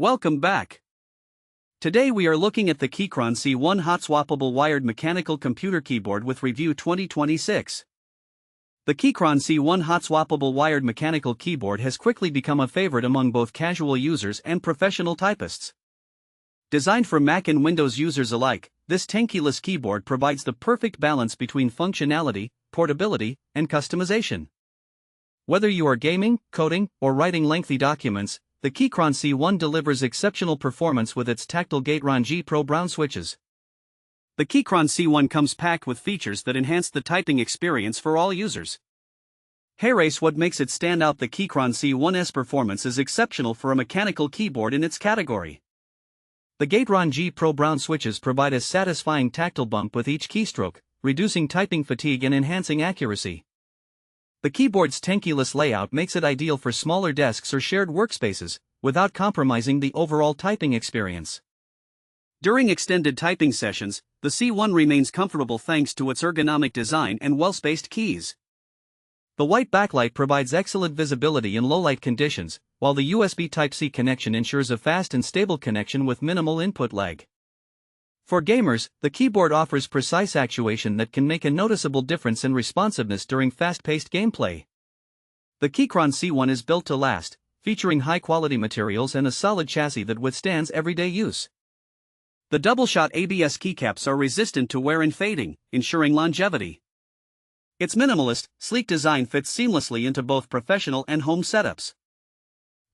Welcome back. Today we are looking at the Keychron C1 hot-swappable wired mechanical computer keyboard with review 2026. The Keychron C1 hot-swappable wired mechanical keyboard has quickly become a favorite among both casual users and professional typists. Designed for Mac and Windows users alike, this Tenkeyless keyboard provides the perfect balance between functionality, portability, and customization. Whether you are gaming, coding, or writing lengthy documents, the Keychron C1 delivers exceptional performance with its tactile Gateron G Pro Brown switches. The Keychron C1 comes packed with features that enhance the typing experience for all users. Here's what makes it stand out: the Keychron C1's performance is exceptional for a mechanical keyboard in its category. The Gateron G Pro Brown switches provide a satisfying tactile bump with each keystroke, reducing typing fatigue and enhancing accuracy. The keyboard's Tenkeyless layout makes it ideal for smaller desks or shared workspaces, without compromising the overall typing experience. During extended typing sessions, the C1 remains comfortable thanks to its ergonomic design and well-spaced keys. The white backlight provides excellent visibility in low-light conditions, while the USB Type-C connection ensures a fast and stable connection with minimal input lag. For gamers, the keyboard offers precise actuation that can make a noticeable difference in responsiveness during fast-paced gameplay. The Keychron C1 is built to last, featuring high-quality materials and a solid chassis that withstands everyday use. The double-shot ABS keycaps are resistant to wear and fading, ensuring longevity. Its minimalist, sleek design fits seamlessly into both professional and home setups.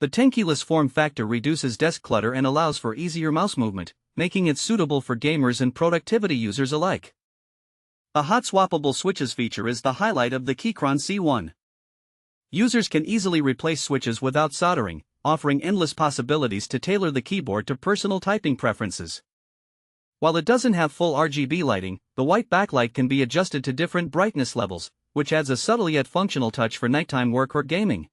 The Tenkeyless form factor reduces desk clutter and allows for easier mouse movement, making it suitable for gamers and productivity users alike. A hot-swappable switches feature is the highlight of the Keychron C1. Users can easily replace switches without soldering, offering endless possibilities to tailor the keyboard to personal typing preferences. While it doesn't have full RGB lighting, the white backlight can be adjusted to different brightness levels, which adds a subtle yet functional touch for nighttime work or gaming.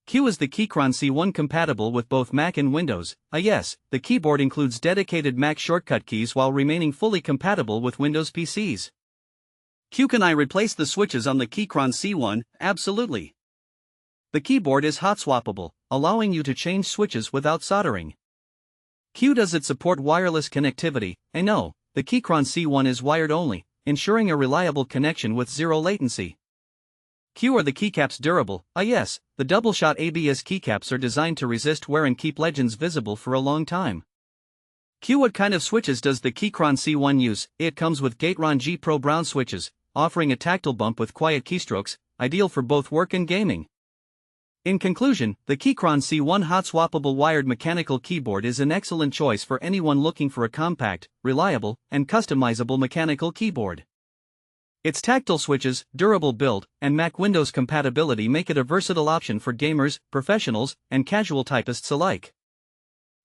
Is the Keychron C1 compatible with both Mac and Windows? Yes, the keyboard includes dedicated Mac shortcut keys while remaining fully compatible with Windows PCs. Can I replace the switches on the Keychron C1? Absolutely. The keyboard is hot-swappable, allowing you to change switches without soldering. Does it support wireless connectivity? No, the Keychron C1 is wired only, ensuring a reliable connection with zero latency. Are the keycaps durable? Yes, the double-shot ABS keycaps are designed to resist wear and keep legends visible for a long time. What kind of switches does the Keychron C1 use? It comes with Gateron G Pro Brown switches, offering a tactile bump with quiet keystrokes, ideal for both work and gaming. In conclusion, the Keychron C1 hot-swappable wired mechanical keyboard is an excellent choice for anyone looking for a compact, reliable, and customizable mechanical keyboard. Its tactile switches, durable build, and Mac-Windows compatibility make it a versatile option for gamers, professionals, and casual typists alike.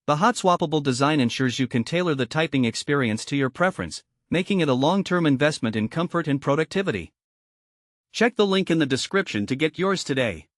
The hot-swappable design ensures you can tailor the typing experience to your preference, making it a long-term investment in comfort and productivity. Check the link in the description to get yours today.